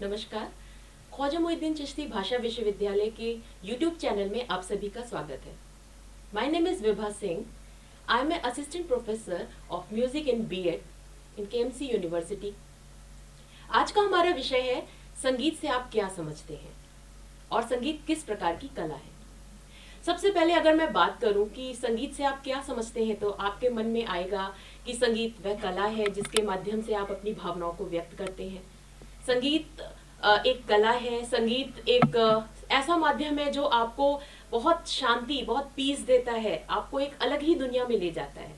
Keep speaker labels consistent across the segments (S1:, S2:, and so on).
S1: नमस्कार। ख्वाजा मोइनुद्दीन चिश्ती भाषा विश्वविद्यालय के यूट्यूब चैनल में आप सभी का स्वागत है। My name is Vibha Singh. I am a assistant professor of music in BEd in KMC university. आज का हमारा विषय है संगीत से आप क्या समझते हैं और संगीत किस प्रकार की कला है। सबसे पहले अगर मैं बात करूं कि संगीत से आप क्या समझते हैं तो आपके मन में आएगा कि संगीत वह कला है जिसके माध्यम से आप अपनी भावनाओं को व्यक्त करते हैं। संगीत एक कला है। संगीत एक ऐसा माध्यम है जो आपको बहुत शांति, बहुत पीस देता है, आपको एक अलग ही दुनिया में ले जाता है।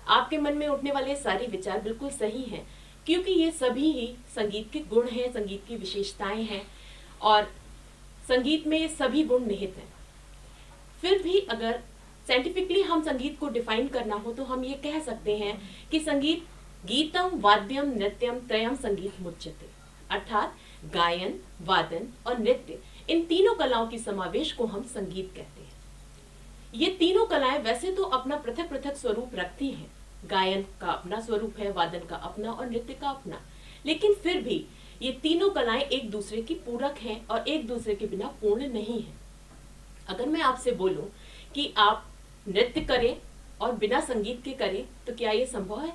S1: आपके मन में उठने वाले सारे विचार बिल्कुल सही हैं, क्योंकि ये सभी ही संगीत के गुण हैं, संगीत की विशेषताएं हैं और संगीत में सभी गुण निहित हैं। फिर भी अगर साइंटिफिकली हम संगीत को डिफाइन करना हो तो हम ये कह सकते हैं कि संगीत गीतम वाद्यम नृत्यम त्रयम संगीत मुच्यते, अर्थात गायन, वादन और नृत्य, इन तीनों कलाओं की समावेश को हम संगीत कहते हैं। ये तीनों कलाएं वैसे तो अपना पृथक पृथक स्वरूप रखती हैं। गायन का अपना स्वरूप है, वादन का अपना और नृत्य का अपना, लेकिन फिर भी ये तीनों कलाएं एक दूसरे की पूरक हैं और एक दूसरे के बिना पूर्ण नहीं है। अगर मैं आपसे बोलूं कि आप नृत्य करें और बिना संगीत के करें तो क्या ये संभव है?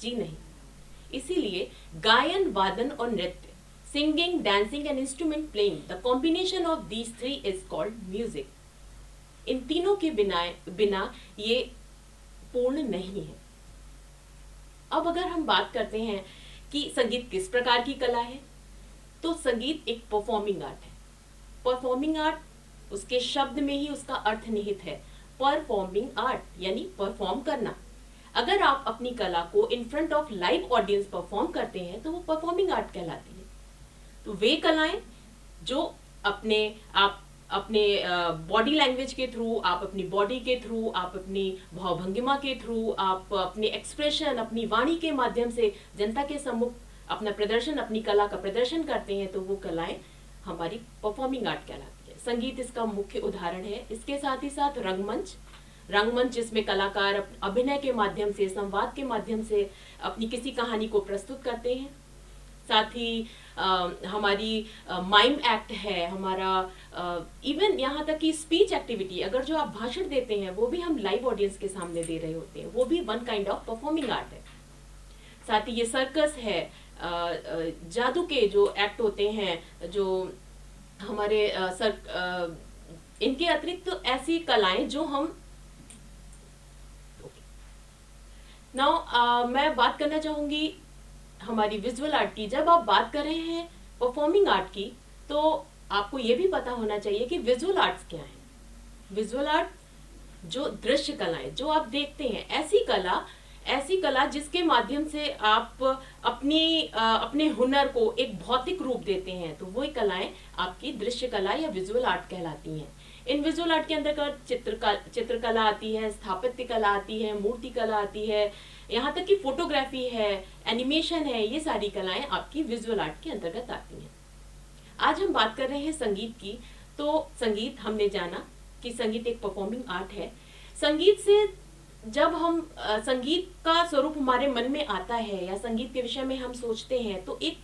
S1: जी नहीं। इसीलिए गायन, वादन और नृत्य, singing, dancing and instrument playing, the combination of these three is called music. इन तीनों के बिना ये पूर्ण नहीं है। अब अगर हम बात करते हैं कि संगीत किस प्रकार की कला है, तो संगीत एक परफॉर्मिंग आर्ट है। परफॉर्मिंग आर्ट, उसके शब्द में ही उसका अर्थ निहित है। परफॉर्मिंग आर्ट यानी परफॉर्म करना। अगर आप अपनी कला को in front of live audience perform करते हैं तो वो परफॉर्मिंग आर्ट कहलाती है। तो वे कलाएं जो आप अपने बॉडी लैंग्वेज के थ्रू, आप अपनी बॉडी के थ्रू, आप अपनी भावभंगिमा के थ्रू, आप अपने एक्सप्रेशन, अपनी वाणी के माध्यम से जनता के सम्मुख अपना प्रदर्शन, अपनी कला का प्रदर्शन करते हैं, तो वो कलाएं हमारी परफॉर्मिंग आर्ट कहलाती है। संगीत इसका मुख्य उदाहरण है। इसके साथ ही साथ रंगमंच जिसमें कलाकार अभिनय के माध्यम से, संवाद के माध्यम से अपनी किसी कहानी को प्रस्तुत करते हैं। साथ ही हमारी माइम एक्ट है, हमारा इवन यहाँ तक कि स्पीच एक्टिविटी, अगर जो आप भाषण देते हैं वो भी हम लाइव ऑडियंस के सामने दे रहे होते हैं, वो भी one kind of performing art है। साथ ही ये सर्कस है, जादू के जो एक्ट होते हैं, जो हमारे इनके अतिरिक्त तो ऐसी कलाएं जो हम मैं बात करना चाहूंगी हमारी विजुअल आर्ट की। जब आप बात कर रहे हैं परफॉर्मिंग आर्ट की तो आपको ये भी पता होना चाहिए कि विजुअल आर्ट्स क्या है। विजुअल आर्ट जो दृश्य कलाएं, जो आप देखते हैं, ऐसी कला जिसके माध्यम से आप अपने हुनर को एक भौतिक रूप देते हैं, तो वही कलाएं आपकी दृश्य कला या विजुअल आर्ट कहलाती हैं। इन विजुअल आर्ट के अंतर्गत चित्रकला आती है, स्थापत्य कला आती है, मूर्ति कला आती है, यहाँ तक कि फोटोग्राफी है, एनिमेशन है, ये सारी कलाएं आपकी विजुअल आर्ट के अंतर्गत आती हैं। आज हम बात कर रहे हैं संगीत की। तो संगीत, हमने जाना कि संगीत एक परफॉर्मिंग आर्ट है। संगीत से जब हम संगीत का स्वरूप हमारे मन में आता है या संगीत के विषय में हम सोचते हैं, तो एक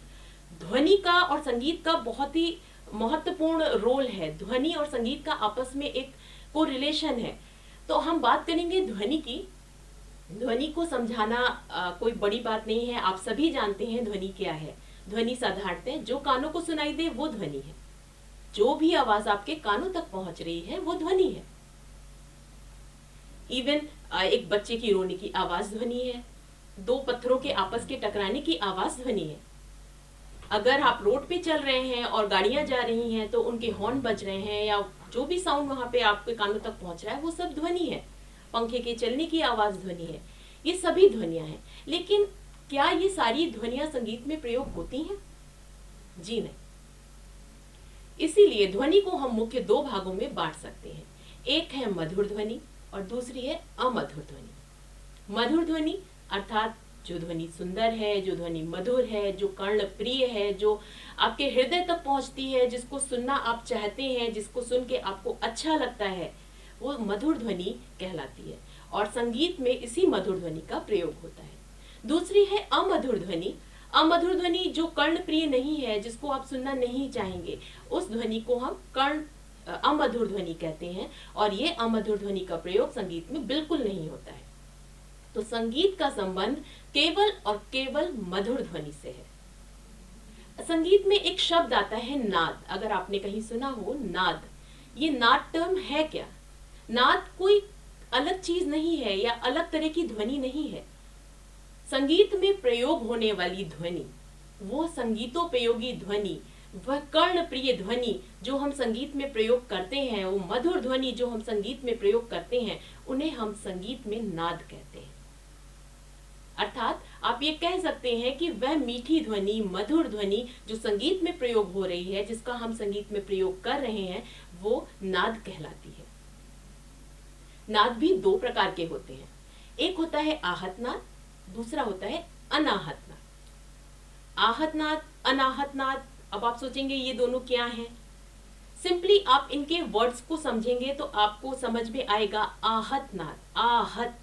S1: ध्वनि का और संगीत का बहुत ही महत्वपूर्ण रोल है। ध्वनि और संगीत का आपस में एक को रिलेशन है। तो हम बात करेंगे ध्वनि की। ध्वनि को समझाना कोई बड़ी बात नहीं है। आप सभी जानते हैं ध्वनि क्या है। ध्वनि साधारणतः जो कानों को सुनाई दे वो ध्वनि है। जो भी आवाज आपके कानों तक पहुंच रही है वो ध्वनि है। इवन एक बच्चे की रोने की आवाज ध्वनि है। दो पत्थरों के आपस के टकराने की आवाज ध्वनि है। अगर आप रोड पे चल रहे हैं और गाड़ियां जा रही हैं तो उनके हॉर्न बज रहे हैं या जो भी साउंड वहां पे आपके कानों तक पहुंच रहा है वो सब ध्वनि है। पंखे के चलने की आवाज ध्वनि है। ये सभी ध्वनियां हैं। लेकिन क्या ये सारी ध्वनियां संगीत में प्रयोग होती हैं? जी नहीं। इसीलिए ध्वनि को हम मुख्य दो भागों में बांट सकते हैं। एक है मधुर ध्वनि और दूसरी है अमधुर ध्वनि। मधुर ध्वनि अर्थात जो ध्वनि सुंदर है, जो ध्वनि मधुर है, जो कर्ण प्रिय है, जो आपके हृदय तक पहुंचती है, जिसको सुनना आप चाहते हैं, जिसको सुन के आपको अच्छा लगता है, वो मधुर ध्वनि कहलाती है। और संगीत में इसी मधुर ध्वनि का प्रयोग होता है। दूसरी है अमधुर ध्वनि। अमधुर ध्वनि जो कर्णप्रिय नहीं है, जिसको आप सुनना नहीं चाहेंगे, उस ध्वनि को हम अमधुर ध्वनि कहते हैं, और ये अमधुर ध्वनि का प्रयोग संगीत में बिल्कुल नहीं होता है। तो संगीत का संबंध केवल और केवल मधुर ध्वनि से है। संगीत में एक शब्द आता है नाद। अगर आपने कहीं सुना हो नाद, ये नाद टर्म है क्या? नाद कोई अलग चीज नहीं है या अलग तरह की ध्वनि नहीं है। संगीत में प्रयोग होने वाली ध्वनि, वो संगीतोपयोगी ध्वनि, वह कर्णप्रिय ध्वनि जो हम संगीत में प्रयोग करते हैं, वो मधुर ध्वनि जो हम संगीत में प्रयोग करते हैं, उन्हें हम संगीत में नाद कहते हैं। अर्थात आप ये कह सकते हैं कि वह मीठी ध्वनि, मधुर ध्वनि जो संगीत में प्रयोग हो रही है, जिसका हम संगीत में प्रयोग कर रहे हैं, वो नाद कहलाती है। नाद भी दो प्रकार के होते हैं। एक होता है आहत नाद, दूसरा होता है अनाहत नाद। आहत नाद, अनाहत नाद, अब आप सोचेंगे ये दोनों क्या हैं? सिंपली आप इनके वर्ड्स को समझेंगे तो आपको समझ में आएगा। आहत नाद, आहत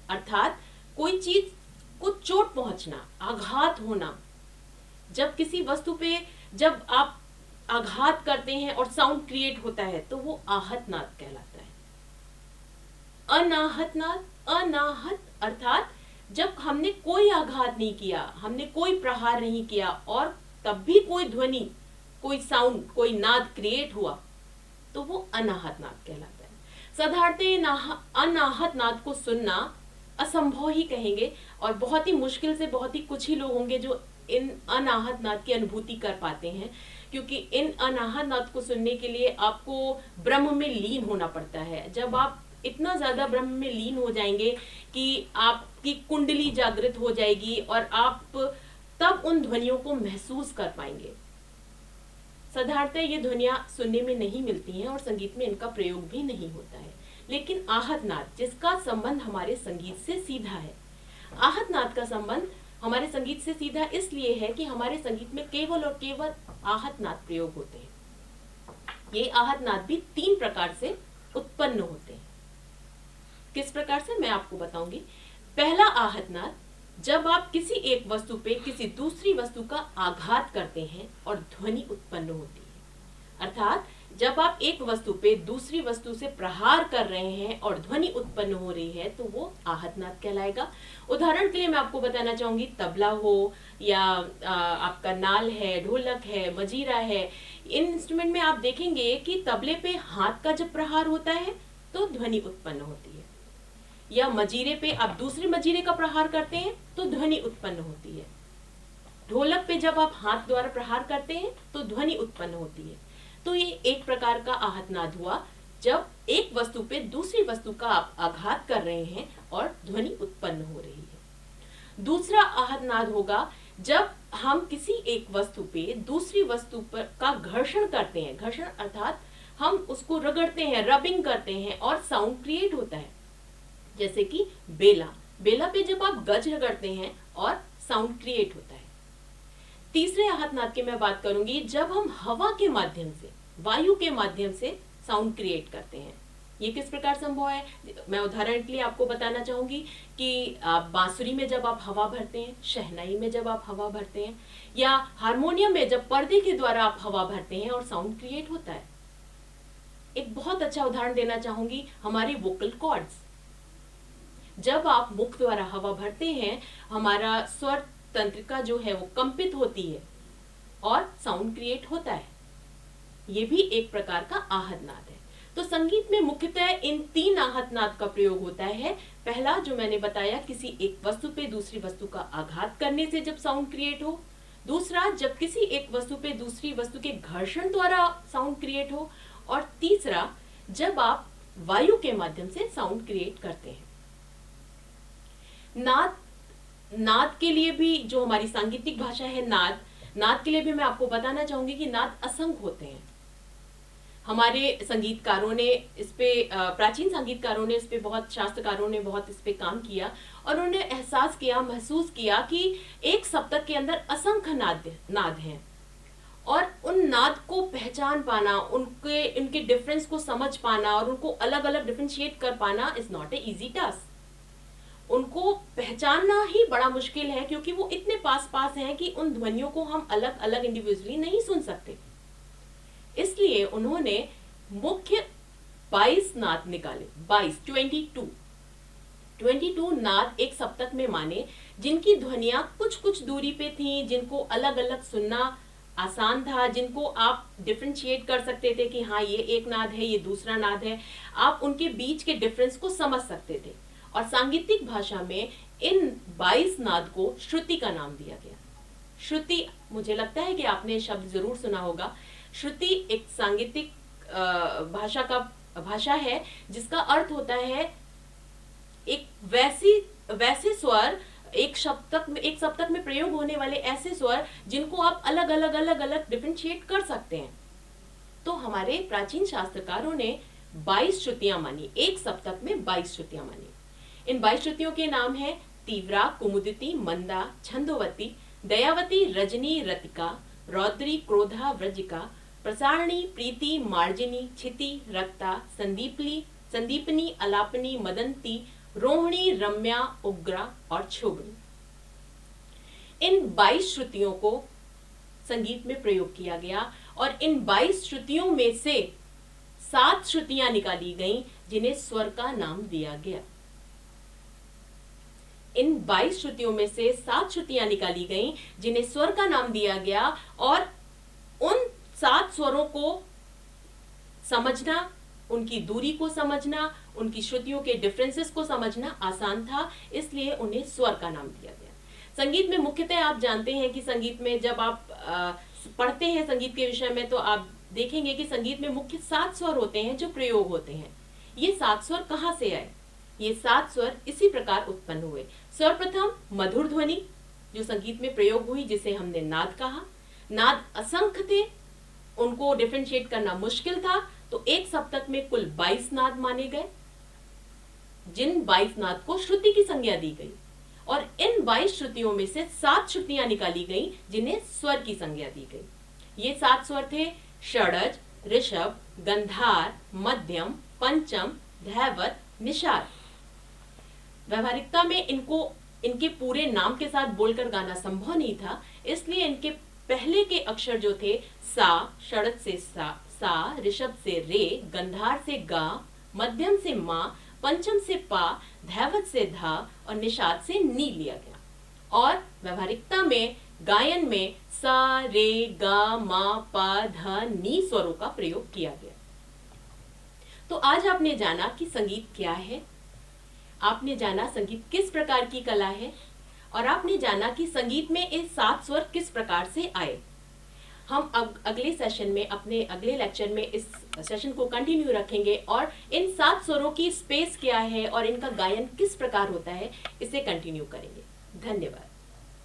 S1: अर्थात कोई चीज को चोट पहुंचना, आघात होना। जब किसी वस्तु पे जब आप आघात करते हैं और साउंड क्रिएट होता है तो वो आहत नाद कहलाता है। अनाहत नाद, अनाहत अर्थात जब हमने कोई आघात नहीं किया, हमने कोई प्रहार नहीं किया, और तब भी कोई ध्वनि, कोई साउंड, कोई नाद क्रिएट हुआ, तो वो अनाहत नाद कहलाता है। साधारणतः अनाहत नाद को सुनना असंभव ही कहेंगे, और बहुत ही मुश्किल से बहुत ही कुछ ही लोग होंगे जो इन अनाहत नाद की अनुभूति कर पाते हैं, क्योंकि इन अनाहत नाद को सुनने के लिए आपको ब्रह्म में लीन होना पड़ता है। जब आप इतना ज्यादा ब्रह्म में लीन हो जाएंगे कि आपकी कुंडली जागृत हो जाएगी और आप तब उन ध्वनियों को महसूस कर पाएंगे। साधारणतः ये ध्वनियां सुनने में नहीं मिलती हैं और संगीत में इनका प्रयोग भी नहीं होता है। लेकिन आहत नाद, जिसका संबंध हमारे संगीत से सीधा है, आहत नाद का संबंध हमारे संगीत से सीधा इसलिए है कि हमारे संगीत में केवल और केवल आहत नाद प्रयोग होते हैं। ये आहत नाद भी 3 प्रकार से उत्पन्न होते हैं। किस प्रकार से, मैं आपको बताऊंगी। पहला आहत नाद, जब आप किसी एक वस्तु पे किसी दूसरी वस्तु का आघात करते हैं और ध्वनि उत्पन्न होती है। अर्थात जब आप एक वस्तु पे दूसरी वस्तु से प्रहार कर रहे हैं और ध्वनि उत्पन्न हो रही है, तो वो आहत नाद कहलाएगा। उदाहरण के लिए मैं आपको बताना चाहूंगी, तबला हो या आपका नाल है, ढोलक है, मजीरा है, इन इंस्ट्रूमेंट में आप देखेंगे कि तबले पे हाथ का जब प्रहार होता है तो ध्वनि उत्पन्न होती है, या मजीरे पे आप दूसरे मजीरे का प्रहार करते हैं तो ध्वनि उत्पन्न होती है। ढोलक पे जब आप हाथ द्वारा प्रहार करते हैं तो ध्वनि उत्पन्न होती है। तो ये एक प्रकार का आहत नाद हुआ, जब एक वस्तु पे दूसरी वस्तु का आप आघात कर रहे हैं और ध्वनि उत्पन्न हो रही है। दूसरा आहत नाद होगा जब हम किसी एक वस्तु पे दूसरी वस्तु पर का घर्षण करते हैं। घर्षण अर्थात हम उसको रगड़ते हैं, रबिंग करते हैं और साउंड क्रिएट होता है। जैसे कि बेला, बेला पे जब आप गज रगड़ते हैं और साउंड क्रिएट होता है। तीसरे आहत नाद की मैं बात करूंगी, जब हम हवा के माध्यम से, वायु के माध्यम से साउंड क्रिएट करते हैं। ये किस प्रकार संभव है, मैं उदाहरण के लिए आपको बताना चाहूंगी कि बांसुरी में जब आप हवा भरते हैं, शहनाई में जब आप हवा भरते हैं, या हारमोनियम में जब पर्दे के द्वारा आप हवा भरते हैं और साउंड क्रिएट होता है। एक बहुत अच्छा उदाहरण देना चाहूंगी, हमारे वोकल कॉर्ड्स। जब आप मुख द्वारा हवा भरते हैं, हमारा स्वर तंत्रिका जो है वो कंपित होती है और साउंड क्रिएट होता है। ये भी एक प्रकार का आहत नाद है। तो संगीत में मुख्यतः इन 3 आहत नाद का प्रयोग होता है। पहला जो मैंने बताया, किसी एक वस्तु पे दूसरी वस्तु का आघात करने से जब साउंड क्रिएट हो। दूसरा, जब किसी एक वस्तु पे दूसरी वस्तु के घर्षण द्वारा साउंड क्रिएट हो। और तीसरा, जब आप वायु के माध्यम से साउंड क्रिएट करते हैं। नाद के लिए भी, जो हमारी सांगीतिक भाषा है नाद के लिए भी मैं आपको बताना चाहूंगी कि नाद असंख्य होते हैं। हमारे संगीतकारों ने इस पे, प्राचीन संगीतकारों ने इस पे, बहुत शास्त्रकारों ने बहुत इस पे काम किया और उन्होंने एहसास किया, महसूस किया कि एक सप्तक के अंदर असंख्य नाद हैं और उन नाद को पहचान पाना, उनके डिफरेंस को समझ पाना और उनको अलग अलग डिफरेंशिएट कर पाना is not a easy task. उनको पहचानना ही बड़ा मुश्किल है, क्योंकि वो इतने पास पास हैं कि उन ध्वनियों को हम अलग अलग इंडिविजुअली नहीं सुन सकते। इसलिए उन्होंने मुख्य 22 नाद निकाले। 22 नाद एक सप्तक में माने, जिनकी ध्वनियां कुछ कुछ दूरी पे थी, जिनको अलग अलग सुनना आसान था, जिनको आप डिफरेंशिएट कर सकते थे कि हाँ ये एक नाद है, ये दूसरा नाद है, आप उनके बीच के डिफरेंस को समझ सकते थे। और सांगीतिक भाषा में इन 22 नाद को श्रुति का नाम दिया गया। श्रुति, मुझे लगता है कि आपने शब्द जरूर सुना होगा। श्रुति एक सांगीतिक भाषा है जिसका अर्थ होता है एक वैसे स्वर, एक सप्तक में प्रयोग होने वाले ऐसे स्वर जिनको आप अलग अलग डिफरेंशिएट कर सकते हैं। तो हमारे प्राचीन शास्त्रकारों ने 22 श्रुतियां मानी, एक सप्तक में 22 श्रुतियां मानी। इन 22 श्रुतियों के नाम है तीव्रा, कुमुदिती, मंदा, छंदोवती, दयावती, रजनी, रतिका, रौद्री, क्रोधा, व्रजिका, प्रसारणी, प्रीति, मार्जिनी, छिति, रक्ता, संदीपनी, अलापनी, मदंती, रोहिणी, रम्या, उग्रा और क्षोभनी। इन 22 श्रुतियों को संगीत में प्रयोग किया गया और इन 22 श्रुतियों में से 7 श्रुतियां निकाली गईं जिन्हें स्वर का नाम दिया गया। इन 22 श्रुतियों में से 7 श्रुतियां निकाली गईं जिन्हें स्वर का नाम दिया गया, और उन 7 स्वरों को समझना, उनकी दूरी को समझना, उनकी श्रुतियों के डिफरेंसेस को समझना आसान था, इसलिए उन्हें स्वर का नाम दिया गया। संगीत में मुख्यतः आप जानते हैं कि संगीत में जब आप पढ़ते हैं संगीत के विषय में, तो आप देखेंगे कि संगीत में मुख्य 7 स्वर होते हैं जो प्रयोग होते हैं। ये 7 स्वर कहाँ से आए? ये 7 स्वर इसी प्रकार उत्पन्न हुए। सर्वप्रथम मधुर ध्वनि जो संगीत में प्रयोग हुई, जिसे हमने नाद कहा। नाद असंख्य थे, उनको डिफरेंशिएट करना मुश्किल था, तो एक सप्तक में कुल 22 नाद माने गए, जिन 22 नाद को श्रुति की संज्ञा दी गई। और इन 22 श्रुतियों में से 7 श्रुतियां निकाली गईं जिन्हें स्वर की संज्ञा दी गई। ये 7 स्वर थे षडज, ऋषभ, गंधार, मध्यम, पंचम, धैवत, निषाद। व्यवहारिकता में इनके पूरे नाम के साथ बोलकर गाना संभव नहीं था, इसलिए इनके पहले के अक्षर जो थे सा, षडज से सा, ऋषभ से रे, गंधार से गा, मध्यम से मा, पंचम से पा, धैवत से धा और निषाद से नी लिया गया। और व्यवहारिकता में गायन में सा, रे, गा, मा, पा, धा, नी स्वरों का प्रयोग किया गया। तो आज आपने जाना कि संगीत क्या है, आपने जाना संगीत किस प्रकार की कला है, और आपने जाना कि संगीत में ये 7 स्वर किस प्रकार से आए। हम अब अगले सेशन में, अपने अगले लेक्चर में इस सेशन को कंटिन्यू रखेंगे और इन 7 स्वरों की स्पेस क्या है और इनका गायन किस प्रकार होता है, इसे कंटिन्यू करेंगे। धन्यवाद।